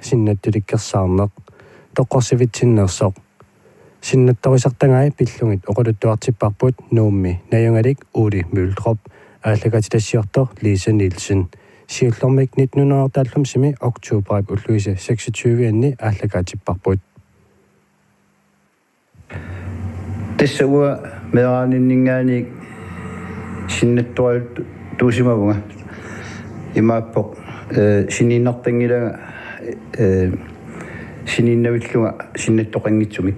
синнаттуликкерсаарнеқ тоққорсивитсиннерсоқ синнаттарисартангаи пиллугит оқалуттуартиппарпут нуумми наюнгалик Ули Мюлдруп ааллагатилассиортор Лиса Нилсен сиуллормик 1990 октябрап уллуиса 26-анни ааллагатиппарпут Tessua meeraninningaani sinnattualut tuusimavunga imaappoq sininartangilaga sininnavillunga sinnattoqanngitsumik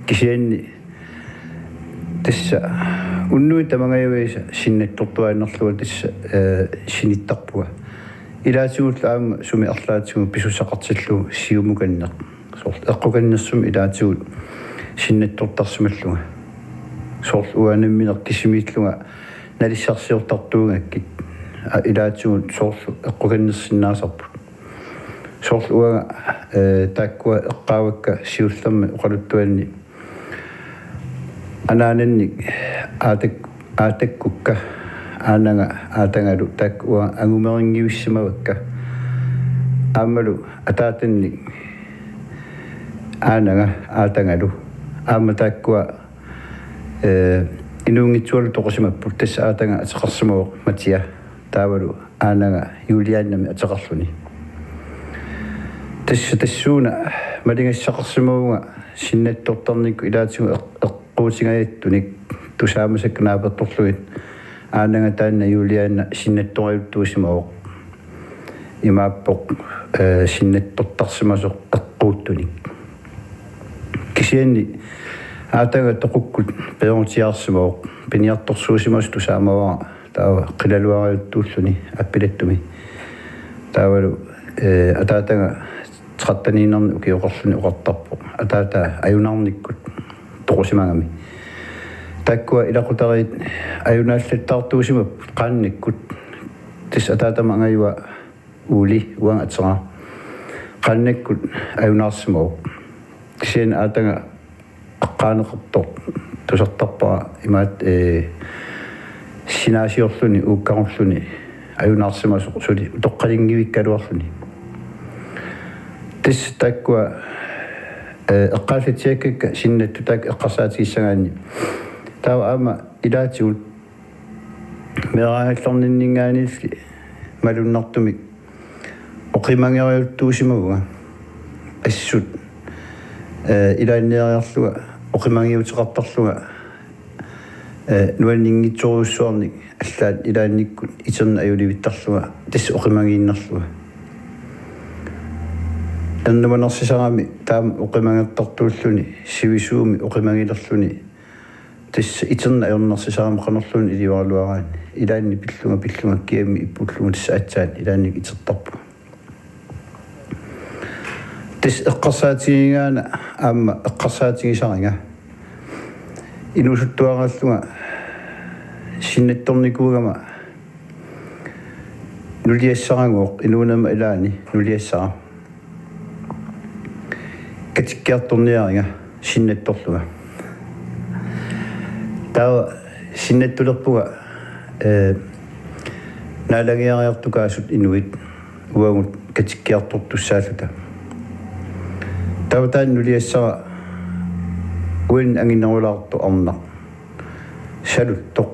kisianni tassa unnui tamangayuisa sinnattortuaannerluga tassa sinittarpuga ilaasugut aama sumi arlaatsugu pisussaqartillu siumukanneq soort eqqokannersum ilaasugut sinnattortarsumalluga soort uanammineq kisimiillunga nalissarsiortartuungakkit ilaatsugut soort eqqokannersinnaasarpu soort uanga taakkua eqqaavakka siullermi oqaluttuanni anaanannik aatakukka aananga aatangalu taakkua angumeringivissimavakka aammalu ataatannik aananga aatangalu aamma taakkua inuungitsualu toqosimappu tassa aatanga ataqarsumaoq matia taavalu aananga juliannami ataqarluni tassuuna malingassaqarsumaunga sinnattortarnikku ilaatigu eqquutingayattunik tusaamasakk naapertorluit aananga taanna julianna sinnattoriuttuusimaoq imaappoq sinnattortarsimasoq eqquuttunik kisianni aatanga toqukkut peorutiarsimaoq piniartorsuusimas tusaamavaa taava qilaluariuttuulluni appilattumi taavalu ataatanga trattaniinerni ukioqorluni uqartarpoq ataata ajunarnikkut toqusimangami taakkua ilaqutariit ajunaallattartuusimap qaannikkut tis ataatama angayua uuli uanga atseqa qaannikkut ajunaarsimoq kisian aatanga aqqaaneqartoq tusartarpaa imaat sinaasiorluni uukkarorluni ajunaarsimoq suli toqqalingivikkaluarluni tis taakkua eqqaallatiakkakka sinnattu taak eqqarsaatigissangaanni taava aama ilaatigut meeraangallorninningaanilli malunnartumik oqimangeriuttuusimaguga assut ilaanniariarluga oqimangiuteqartarluga nuanninngitsoruussuarnik allaat ilaannikkut iterna ajulivittarluga tis oqimangiinnerluga annumanersisarami taam oqimangertartuulluni sivisuumi oqimangilerluni tis iterna ajornersisarami qanerluni ilivaluaraani ilaanni pillunga kiami ippullugu tissa atsaat ilaannik itertarpu tis eqqarsaatigingaana aamma eqqarsaatigisaringa inusuttuaraalluga sinnattornikuugama nuliassaranguoq inuunama ilaani nuliassara katikkiartorniaringa sinnattorluga taava sinnattulerpuga naalagiariartukaasut inuit uagut katikkiartortussaalluta taava taan nuliassara uin anginnerulaartu arnaq saluttoq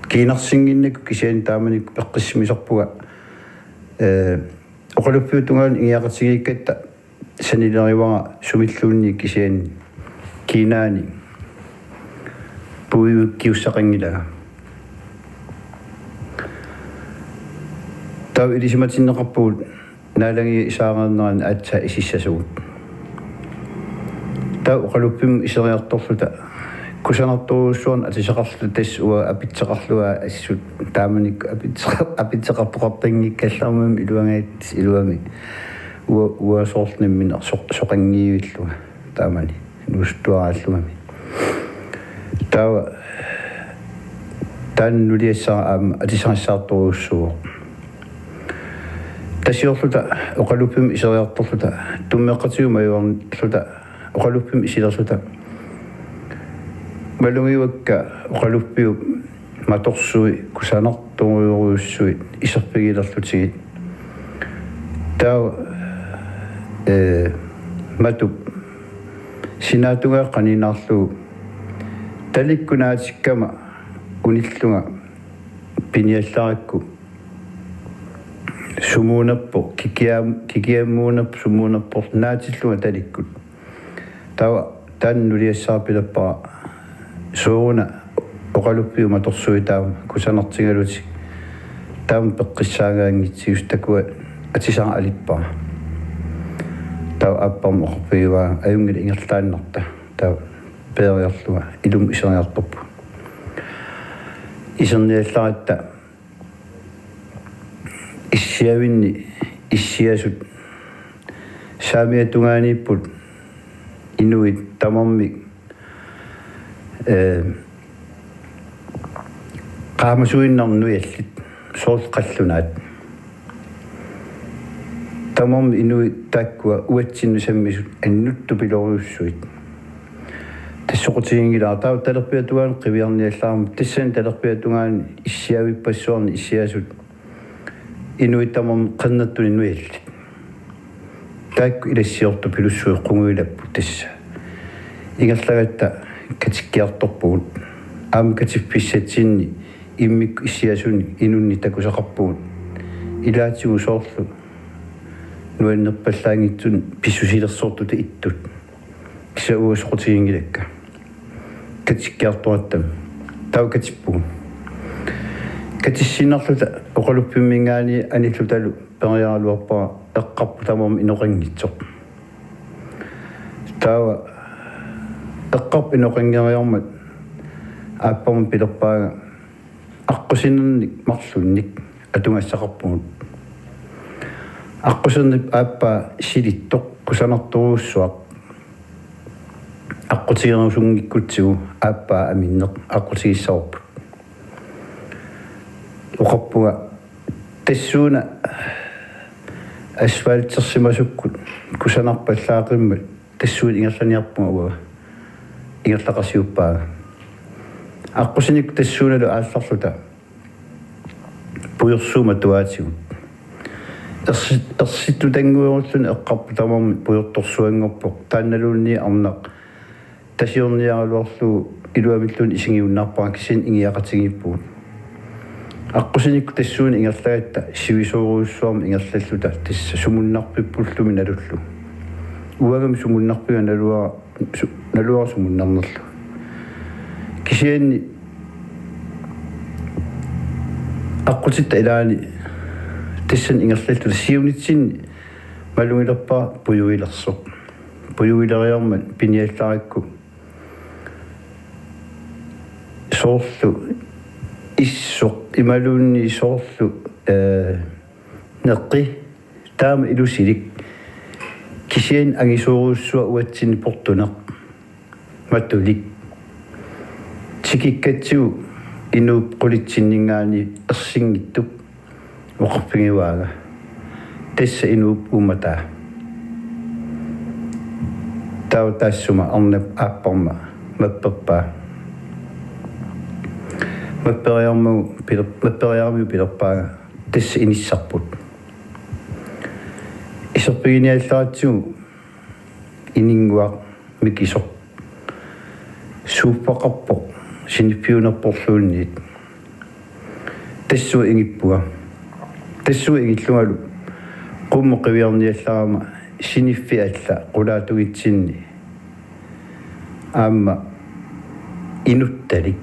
kiinarsinginnikku kisian taamanikku peqqissimisorpuga oqaluppiutungaan ingiaqatigikkatta sanilerivaga sumilluunni kisian kiinaani puiukkiussaqangilaga taava ilisimatinneqarpugut naalangi isaaqarneran aatsa isissasugut taava oqaluppim iseriartorluta kusanartuussuan atisaqarlu tass ua apitseqarluga assut taamanik apitseqarpoqartangikkaallarmam iluangait iluami ua soornimmina soqangiivilluga taamani nuustuaraallugami taava taannuliassara aama atisaqassartoruussuuq tassiorluta oqaluppim iseriartorluta tummeqqatiuma yuarluta oqaluppim isilerluta malungiwakka oqaluppiu matorsui kusanartoruuruussuit iserpigilerlutigit taava matu sinatunga qaninarlu talikkunaatikama unillunga piniallarakku sumuunappo kikiammuunap sumuunappo naatillunga talikkut tawa tannuliassaarpilappara sooruna oqaluppiuma torsuitaama kusanartingaluti taam peqqissaagaangitsius takua atisara alippara taw appam oqpiwa ayungil ingerlaannarta taw peeriarluga ilum iseriartorpu iserniallaratta issiavinni issiasut saamiatungaaniipput inuit tamarmik qaamasuinnarnuiallit soorqallunaat tamarmi inuit taakkua uatsinnu sammisut annuttu piloriussuit tassoqutigiнгилаа таа талерпиатугаан қивиарниаллаарма тассан талерпиатугаан иссиавиппассуарни иссиасут инуиттамам қаннаттуни нуялли таакку илассиорту пилуссуи қунгуилаппу тасса ингерлагатта катиккиарторпугут аама катипписсатсинни иммикку иссиасуни инунни такусақарпугут илаатигу соорлу нуаннерпаллаангитсун писсусилерсоортута иттут киса уусоқутигингилакка катиккиартуаттам тау катиппугу катиссинерлута оқалуппиммингаани аниллуталу периаалуарпара эққарпу тамам иноқангитсоқ тава эққарп иноқангериармат ааппарма пилерпаага аққусиннерник марлунник атунгассақарпугут аққусерник ааппа силиттоқ кусанарторуuссуақ аққутигерусунгиккутсигу ааппаа аминнеқ аққутигиссаорпут оқарпуга тассууна асфальтерсимасуккут кусанарпаллаақиммат тассуут ингерланиарпуга уа ингерлақарсиуппаага аққусиник тассууналу аалларлута пуйерсуума туаатигут ерситту тангуйорлун эққарпу тамарми пуйерторсуангорпоқ таанналуунни арнақ тасиорниаралуарлу илуамиллун исигиуннаарпаа кисин ингиақатигиппуут аққусиникку тассууни ингерлагатта сивисооруussуарми ингерлаллута тасса сумуннарпиппуллуми налуллу уагам сумуннарпига налуар сумуннарнерлу кисианни аққутитта илаани тассан ингерлаллута сиунитсинни малуилерпаа пуюилерсоқ пуюилериармат пиниалларакку соорлу иссоқ ималуунни соорлу неққи таама илусилик кисиан агисууруussуа уатсини портунеқ маттулик тикиккатсигу инууп қулитсиннингаани ерсингиттук оқарпигиваага тасса инууп уматаа тау тассума арнап ааппарма мапперпаа маппериарму пилерпаага тасса иниссарпут исерпигиниалларатсигу инингуақ микисоқ сууппақарпоқ синиппиунерпорлуунниит тассуа ингиппуга тассуа ингиллунгалу qummu qiviarniallarama siniffi alla qulaatugitsinni aamma inuttalik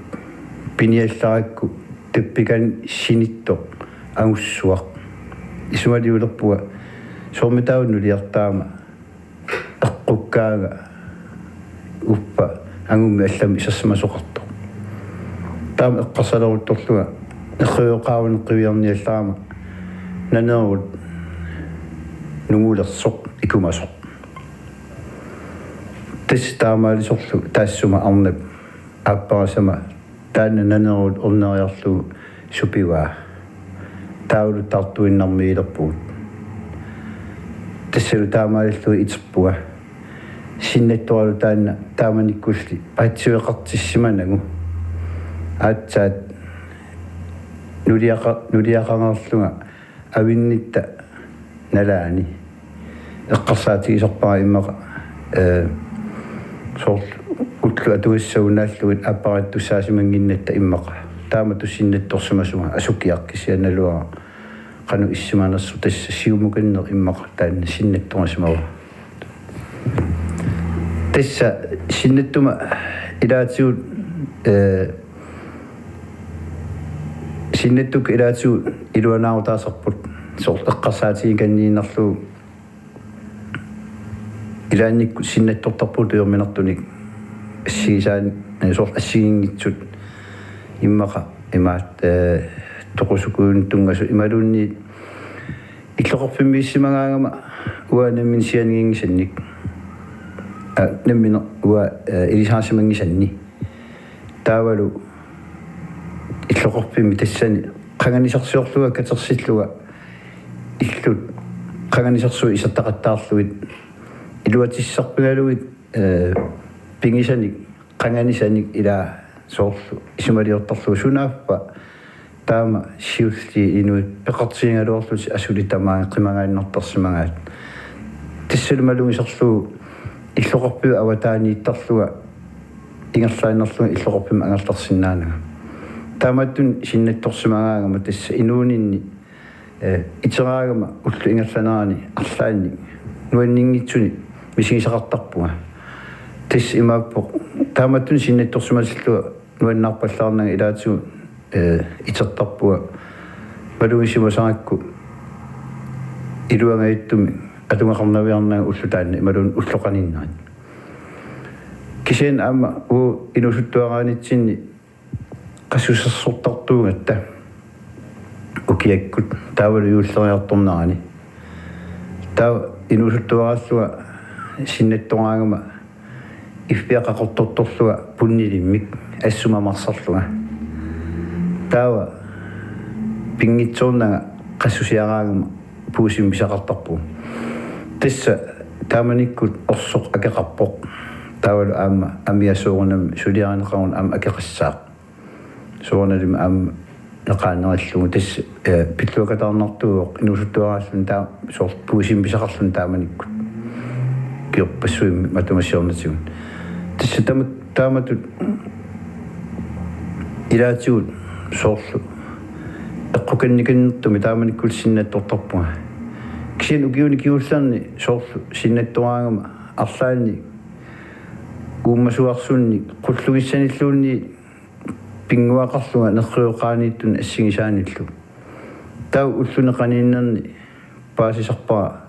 piniallarakku teppikan sinittoq angussuaq isumaliulerpuga soormitaaunnuliartaama eqqukkaaga uppa angummi allami isassamasoqartoq taama eqqarsaleruttorluga neqqiuqaavun qiviarniallarama nanerut nungulersoq ikumasoq tastaamaalisorlu taassuma arnap aapparasama taanna nanerut orneriarlu supiwaa taulu tartuinnarmiilerpuut tassalu taamaalillu iterpuga sinnattualu taanna taamanikkulli paatsiueqartissimanagu aatsaat nuliaqangarlunga avinnitta nalaani эққарсаатигисорпара иммаqa сорт утлу атуиссагунааллугит аппараттуссаасимангиннатта иммаqa таама туссиннатторсумасуга асуккиаркисианалуара qanu issimanassу тасса сиумуканнер иммаqa таанна синнатторнасумава тасса синнаттума илаатиут синнаттук илаатиут илуанаавтаасарпут сорт эққарсаатигиканнииннарлу илаанникку синнаттортарпут юерминартуник ассигисаани сорт ассигингитсут иммаqa имаат тоқусукуун тунгасу ималуунни иллоқорфиммииссимагаангама уаанаммин сианингисанник наммина уа илисаасимангисанни таавалу иллоқорфимми тассани қанганисарсиорлуга катерсиллуга иллут қанганисарсуи исаттақаттаарлугит илуатиссарпигалугит пингисаник қанганисаник ила соорлу исумалиортарлугу сунааппа таама сиулли инуит пеқартиингалуорлут асулитамаа қимагааннэртарсимагаат тассалмалугисарлугу иллоқорпиу аватаанииттарлуга ингерлааннерлуга иллоқорпима ангерларсинаанага тааматтун синнатторсимагаангама тасса инуунинни итераагама уллу ингерланаани арлаанни нуаннингитсуни мисигисақартарпуга тасс имааппо тааматтун синнатторсимасиллуга нуаннаарпаллаарнага илаатигу итертарпуга малугисимасаракку илуангаиттуми атунгақарнавиарнага уллутаанна ималуун уллоқаниннаат кисен аама уу инусуттуараанитсинни qasussersortartuugatta ukiakkut taavalu yuulleriartornaani taa inusuttuaraalluga sinnattoraagama ifpiaqaqortortorluga punnilimmik assumamarsarluga taava pingitsoornaga qassusiaraagama puusimmisaqartarpu tassa taamanikkut orsoq akeqarpoq taavalu aama amiasuugunam suliaraneqarun aama akeqassaaq суоналим аама неқаанераллугу тасс пиллуакатаарнартуоқ инусуттуарааллун таа сорт пуусимписақарлун тааманиккут киорпассуимми матумассиорнатигун тасса тааматут илаатигут соорлу эққуканниканнэртуми тааманиккул синнаттортарпуга кисин укиуни киулларни соорлу синнаттораангама арлаанни ууммасуарсуунни қуллугиссаниллуунни пингуақарлуга нерриоқаанииттун ассигисааниллу тау уллунеқанииннерни паасисарпара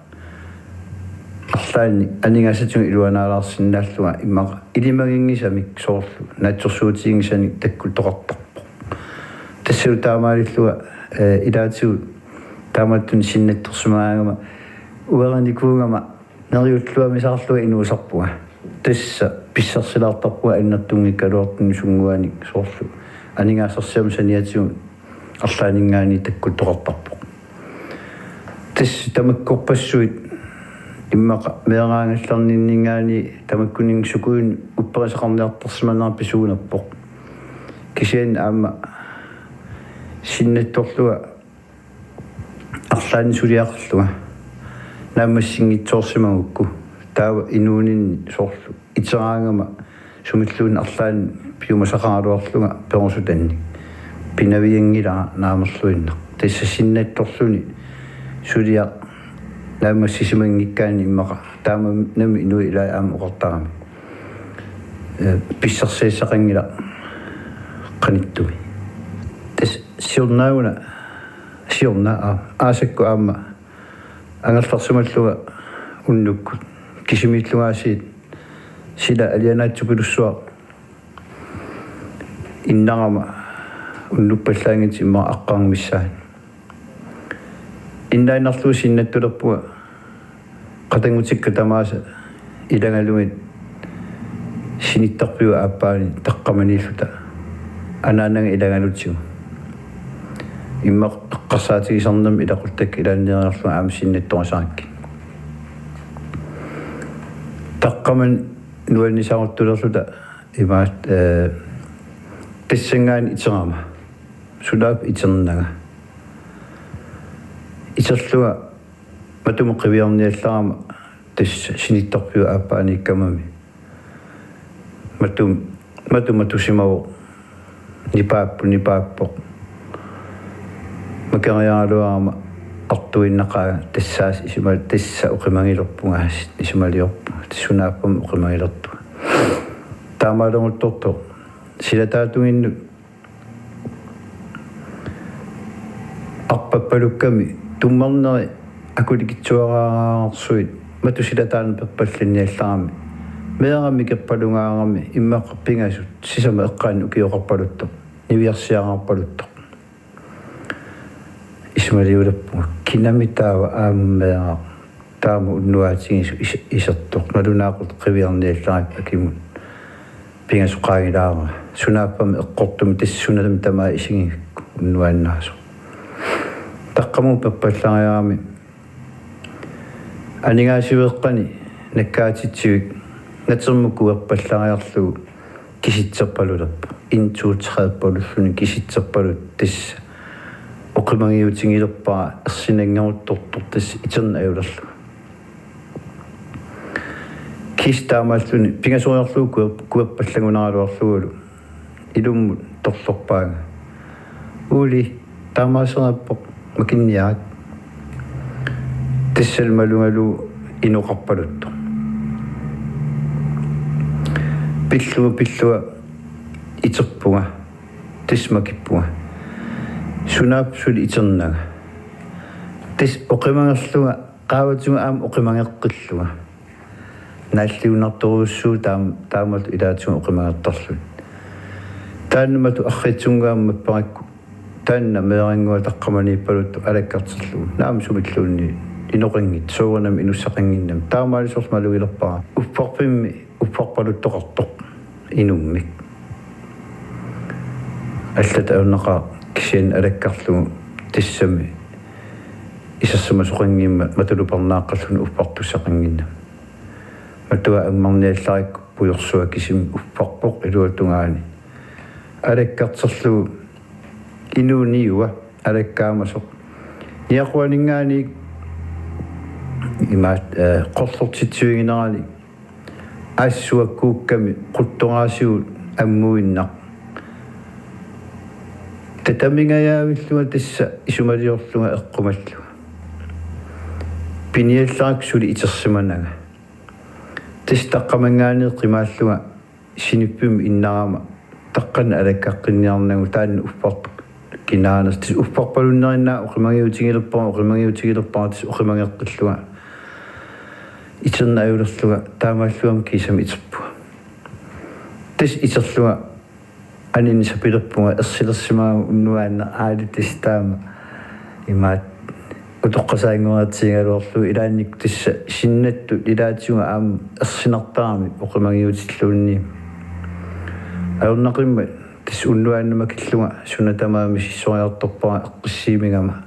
арлаанни анингасатуга илуанаалаарсинааллуга иммаqa илимагингисамик соорлу наатсорсуутигингисаник таккул тоқартарпо тассалу таамаалиллуга илаатигу тааматтун синнатторсумаагама уераникуугама нериуллуами саарлуга инуусарпуга тасса писсарсилаартарпуга аннертунгиккалуартун сунгуаник соорлу анингаассарсиам саниатигу арлаанингаани таккул тоқартарпо тасс тамаккорпассуит иммаqa меэраагалларниннингаани тамаккунин сукуин упперисақарниартарсиманаар писуунаппоқ кисиан аама синнатторлуга арлаани сулиақарлуга наамассингитсоорсимагукку таава инуунин соорлу итераангама сумиллуун арлаани пиумасақаралуарлуга перусутанни пинавиангила наамерлуиннақ тасса синнатторлуни сулиа наамассисимангиккаани иммаqa таама нами инуи илаа аама оқартарами писсарсииссақангила qaниттуми тас сиорнаагуна аасакку аама ангерларсималлуга уннуккут кисимииллугаасиит сила алианаатсупилуссуа иннарама уннуппаллаангит имма аққарнгмиссаан иннаинарлуу синнаттулерпуга қатангутикка тамааса илагалугит синиттарпиуа ааппаани таққаманиллута анаанага илагалутсигу имма эққарсаатигисарнам илақултак илаанниернарлуга аама синнатторисаакки таққаман нуаннисаартулерлута имаат тассангаани итерама сулаап итернага итерлуга матумеққивиарниалларама тис синитторпиу ааппааниккамами матусимаву нипааппо макариаалуарма артуиннақаа тассаас исимал тасса оқимагилерпунгаас исималиорпу тассунааппам оқимагилерту таамаалунгутторто силатаатугинну арпаппалукками туммарнери акуликитсуараарсуит матусилатаан перпаллинниалларами меэрами кеппалунгаарами иммаққарпингасут сисама эққаан укиоқарпалутто нивиарсиаарпалутто исмалиулаппу кинамитаава ааммеэра тааму уннуаатигису исертоқ налунаақут қивиарниалларак акимут пингасуқаагилаара сунааппами эққортуми тассуналами тамаа исиги уннуааннаасу таққаму перпаллариарами анигаасивеэққани наккаатитсивик натермукуерпаллариарлугу киситсерпалулерпу интуутсеқааппалуллуни киситсерпалут тасса оқимагиутингилерпаа ерсинангеруттортор тасса итерна аюлерлу кистаамааллуни пингасуриарлугу куерпаллагунаралуарлугулу илуммут торлорпаага ули таамаасераппо макинниаат тассалмалунгалу инуқарпалутто пиллуа итерпунга тисмакиппунга сунаапсули итернага тис оқимангерлуга qaаватунга аама оқимангеққиллуга нааллиунарторуссуу таамалу илаатунга оқимангертарлут тааннамату арритсунгаамма паракку таанна меэрингуа таққаманиппалутту алаккартерлугу наама сумиллуунни иноқингит соорнам инуссақингиннам таамаалисорс малугилерпара уппарпимми уппарпалуттоқартоқ инуммик аллата ауннақаа кисиан алаккарлугу тассами исерсума соқингимма матулупарнааққаллуни уппартуссақингиннам матуа аммарниалларик пуйорсуа кисим уппарпоқ илуатунгаани алаккартерлугу инууниуа алаккаамасоқ ниақуанингаани имаат qollortitsуигинерали ассуаккуукками quttoraasiu аммуиннақ татамингаяавиллуга тасса исумалиорлуга эққумаллуга пиниаллараксули итерсиманага тас таққамангаанеэ қимааллуга синиппим иннарама таққан алаккаққинниарнагу таанна уффарт кинаанас тис уффарпалуннериннаа оқимагиутигилерпаа тис оқимагеққиллуга итерна аюлерлуга таамааллуам кисам итерпуа тис итерлуга анин сапилерпунга ерсилерсимаа уннуаанна аали тис таама имаат утоққасаангуаатсигалуорлу илаанник тисса синнатту илаатсуга аама ерсинартарами оқимагиутиллуунни ауннақимма тис уннуааннама киллуга сунатамаами сиссориарторпара эққиссиимигама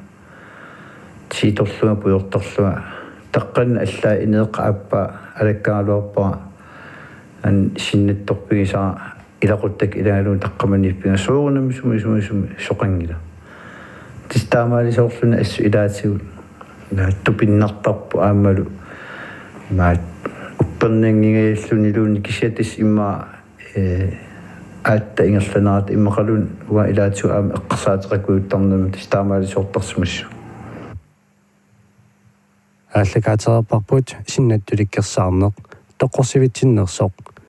тииторлуга пуйорторлуга таққан аллаа инеэққааппаа алаккаалуарпара ан синнатторпигисаа илақуттак илагалуун таққаманиппига соорнами суми соқангила тис таамаалисоорлуна ассу илаатигу тупиннартарпу аамалу маат уппернангигаяллуни луунни кисиатис имма аатта ингерланаат иммақалун уа илаатигу аама эққарсаатеқакуиуттарнами тис таамаалисоортарсимассу ааллакаатерапарпут синнаттуликкерсаарнеқ тоққорсивитсиннерсоқ